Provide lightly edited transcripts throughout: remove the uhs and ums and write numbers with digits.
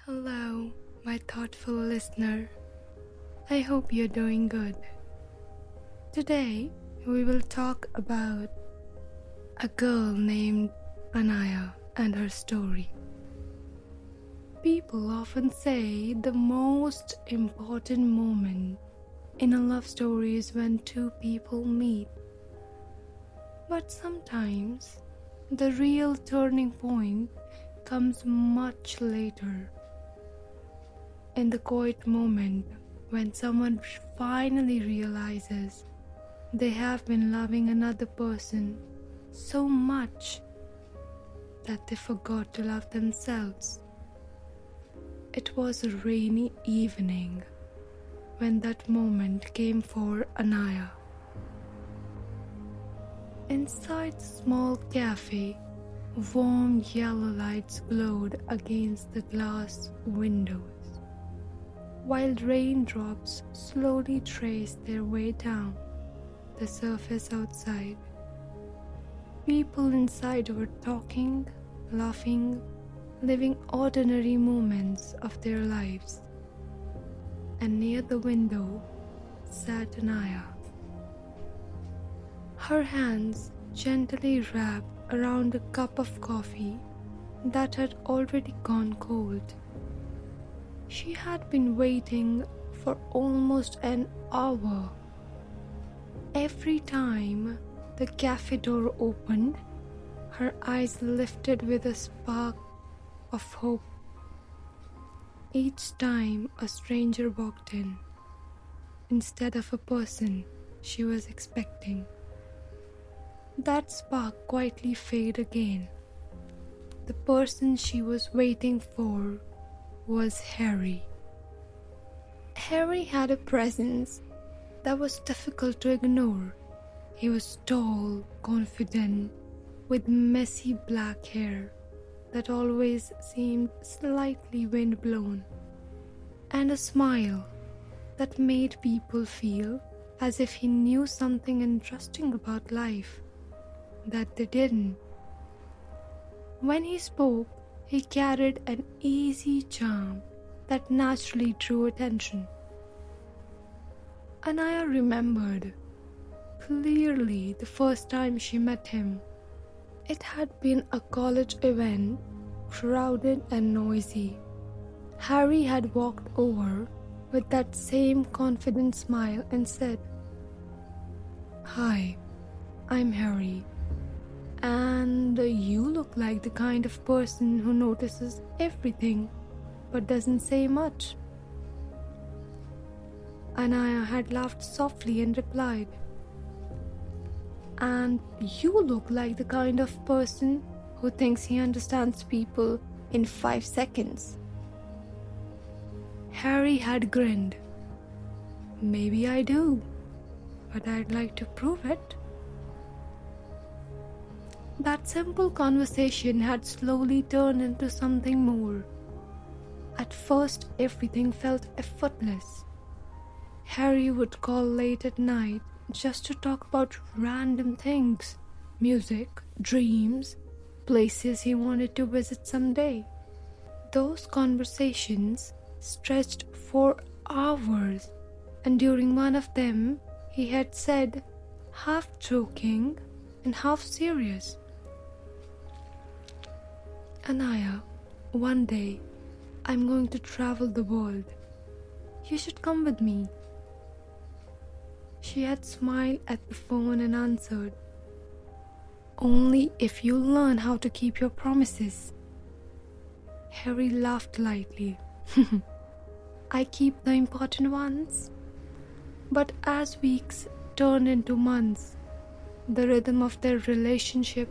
Hello, my thoughtful listener. I hope you're doing good. Today, we will talk about a girl named Anaya and her story. People often say the most important moment in a love story is when two people meet. But sometimes, the real turning point comes much later. In the quiet moment when someone finally realizes they have been loving another person so much that they forgot to love themselves. It was a rainy evening when that moment came for Anaya. Inside the small cafe, warm yellow lights glowed against the glass windows, while raindrops slowly traced their way down the surface outside. People inside were talking, laughing, living ordinary moments of their lives. And near the window sat Anaya, her hands gently wrapped around a cup of coffee that had already gone cold. She had been waiting for almost an hour. Every time the cafe door opened, her eyes lifted with a spark of hope. Each time a stranger walked in, instead of a person she was expecting, that spark quietly faded again. The person she was waiting for was Harry. Harry had a presence that was difficult to ignore. He was tall, confident, with messy black hair that always seemed slightly windblown, and a smile that made people feel as if he knew something interesting about life that they didn't. When he spoke, he carried an easy charm that naturally drew attention. Anaya remembered clearly the first time she met him. It had been a college event, crowded and noisy. Harry had walked over with that same confident smile and said, "Hi, I'm Harry. And you look like the kind of person who notices everything but doesn't say much." Anaya had laughed softly and replied, "And you look like the kind of person who thinks he understands people in 5 seconds." Harry had grinned. "Maybe I do, but I'd like to prove it." That simple conversation had slowly turned into something more. At first, everything felt effortless. Harry would call late at night just to talk about random things, music, dreams, places he wanted to visit someday. Those conversations stretched for hours, and during one of them, he had said, half joking and half serious, "Anaya, one day I'm going to travel the world. You should come with me." She had smiled at the phone and answered, "Only if you learn how to keep your promises." Harry laughed lightly. "I keep the important ones." But as weeks turned into months, the rhythm of their relationship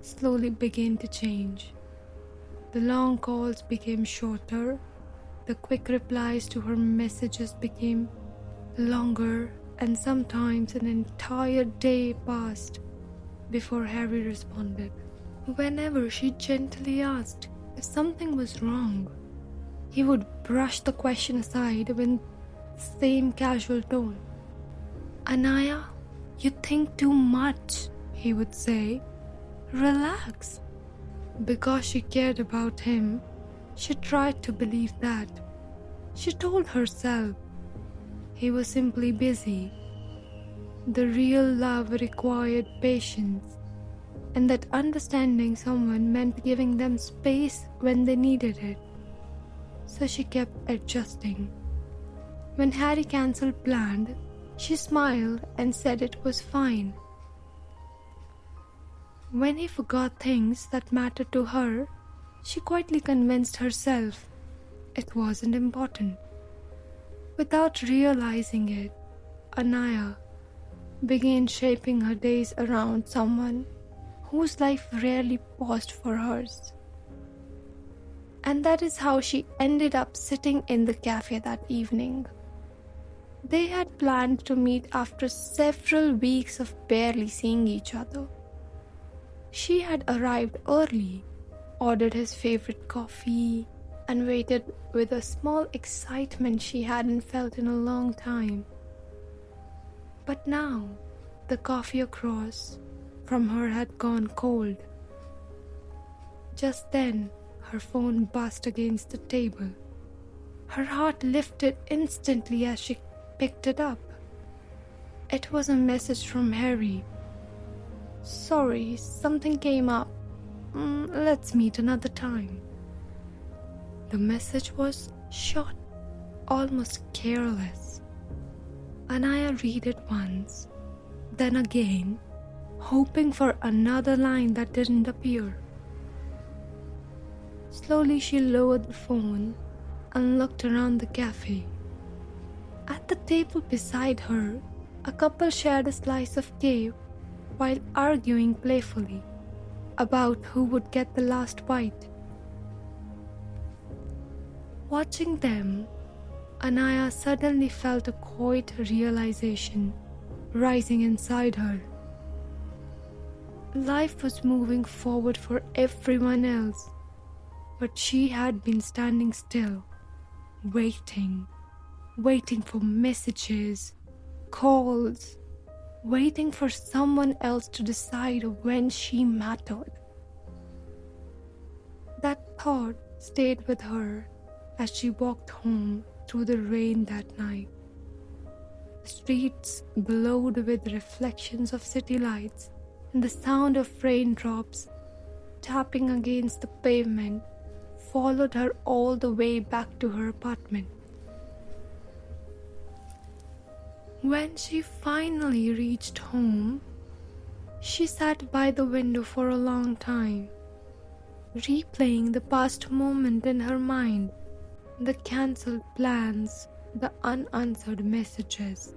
slowly began to change. The long calls became shorter, the quick replies to her messages became longer, and sometimes an entire day passed before Harry responded. Whenever she gently asked if something was wrong, he would brush the question aside with the same casual tone. "Anaya, you think too much," he would say. "Relax." Because she cared about him, She tried to believe that. She told herself he was simply busy. The real love required patience, and that understanding someone meant giving them space when they needed it. So she kept adjusting. When Harry cancelled plans, she smiled and said it was fine. When he forgot things that mattered to her, she quietly convinced herself it wasn't important. Without realizing it, Anaya began shaping her days around someone whose life rarely paused for hers. And that is how she ended up sitting in the cafe that evening. They had planned to meet after several weeks of barely seeing each other. She had arrived early, ordered his favorite coffee, and waited with a small excitement she hadn't felt in a long time. But now, the coffee across from her had gone cold. Just then, her phone buzzed against the table. Her heart lifted instantly as she picked it up. It was a message from Harry. "Sorry, something came up. Let's meet another time." The message was short, almost careless. Anaya read it once, then again, hoping for another line that didn't appear. Slowly she lowered the phone and looked around the cafe. At the table beside her, a couple shared a slice of cake while arguing playfully about who would get the last bite. Watching them, Anaya suddenly felt a quiet realization rising inside her. Life was moving forward for everyone else, but she had been standing still, waiting for messages, calls, waiting for someone else to decide when she mattered. That thought stayed with her as she walked home through the rain that night. The streets glowed with reflections of city lights, and the sound of raindrops tapping against the pavement followed her all the way back to her apartment. When she finally reached home, she sat by the window for a long time, replaying the past moment in her mind, the cancelled plans, the unanswered messages,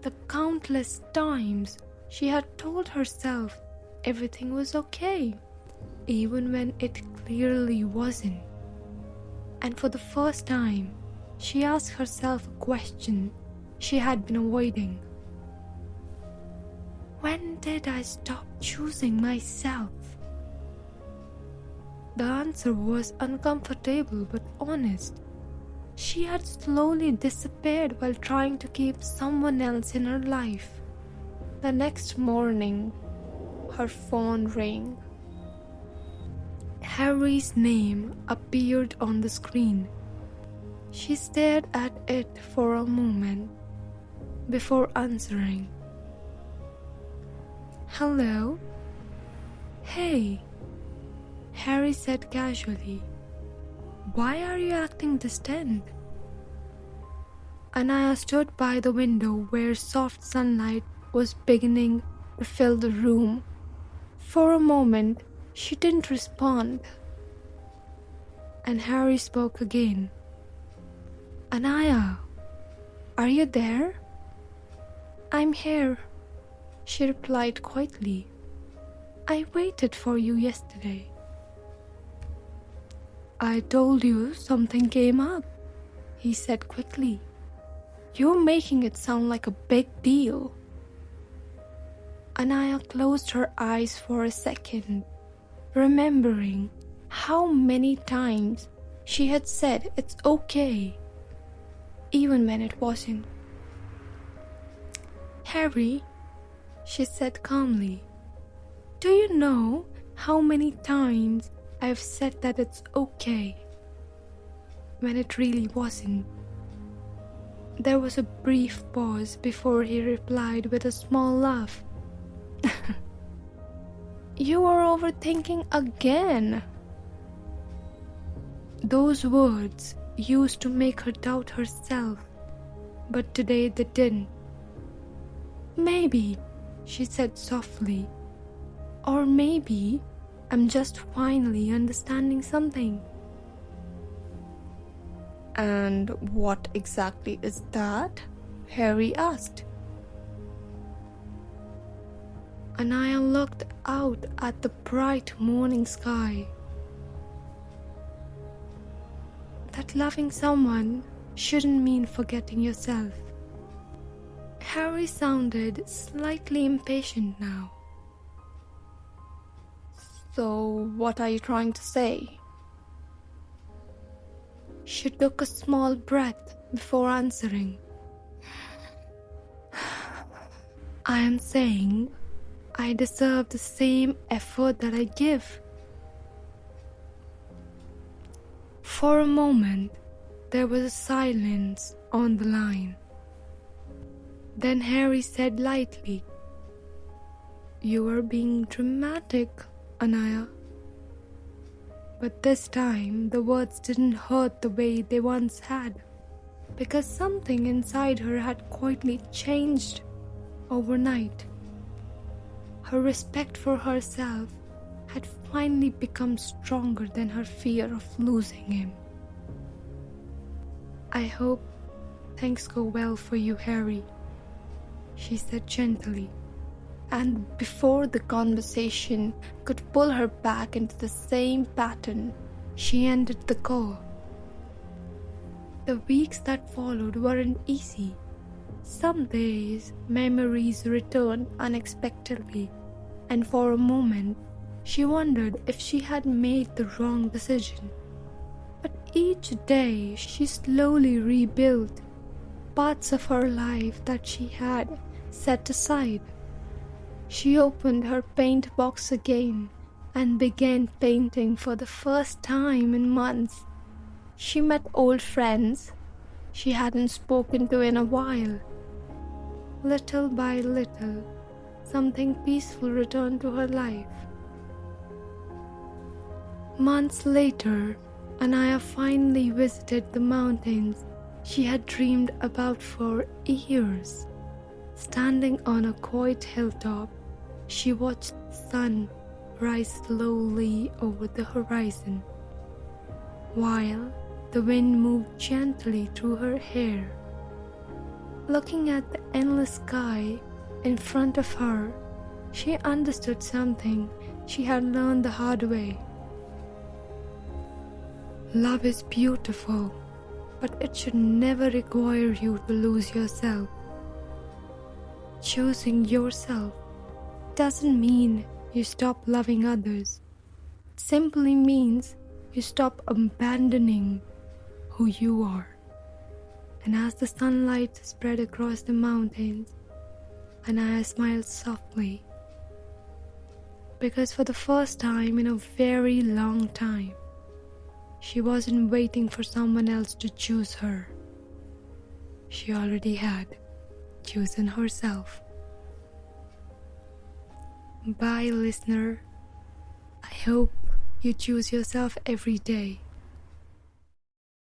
the countless times she had told herself everything was okay, even when it clearly wasn't. And for the first time, she asked herself a question she had been avoiding. When did I stop choosing myself? The answer was uncomfortable but honest. She had slowly disappeared while trying to keep someone else in her life. The next morning, her phone rang. Harry's name appeared on the screen. She stared at it for a moment before answering. "Hello?" "Hey," Harry said casually. "Why are you acting distant?" Anaya stood by the window where soft sunlight was beginning to fill the room. For a moment, she didn't respond. And Harry spoke again. "Anaya, are you there?" "I'm here," she replied quietly. "I waited for you yesterday." "I told you something came up," he said quickly. "You're making it sound like a big deal." Anaya closed her eyes for a second, remembering how many times she had said it's okay, even when it wasn't. "Harry," she said calmly, "do you know how many times I've said that it's okay? when it really wasn't. There was a brief pause before he replied with a small laugh. You are overthinking again. Those words used to make her doubt herself, but today they didn't. Maybe, she said softly, or maybe I'm just finally understanding something. And what exactly is that? Harry asked. Anaya looked out at the bright morning sky. That loving someone shouldn't mean forgetting yourself. Harry sounded slightly impatient now. So, what are you trying to say? She took a small breath before answering. I am saying I deserve the same effort that I give. For a moment, there was a silence on the line. Then Harry said lightly, You are being dramatic, Anaya. But this time, the words didn't hurt the way they once had, because something inside her had quietly changed overnight. Her respect for herself had finally become stronger than her fear of losing him. I hope things go well for you, Harry, she said gently. And before the conversation could pull her back into the same pattern, she ended the call. The weeks that followed weren't easy. Some days, memories returned unexpectedly, and for a moment, she wondered if she had made the wrong decision. But each day, she slowly rebuilt parts of her life that she had set aside. She opened her paint box again and began painting for the first time in months. She met old friends she hadn't spoken to in a while. Little by little, something peaceful returned to her life. Months later, Anaya finally visited the mountains she had dreamed about for years. Standing on a quiet hilltop, she watched the sun rise slowly over the horizon, while the wind moved gently through her hair. Looking at the endless sky in front of her, she understood something she had learned the hard way. Love is beautiful, but it should never require you to lose yourself. Choosing yourself doesn't mean you stop loving others. It simply means you stop abandoning who you are. And as the sunlight spread across the mountains, Anaya smiled softly, because for the first time in a very long time, she wasn't waiting for someone else to choose her. She already had chosen herself. Bye, listener. I hope you choose yourself every day.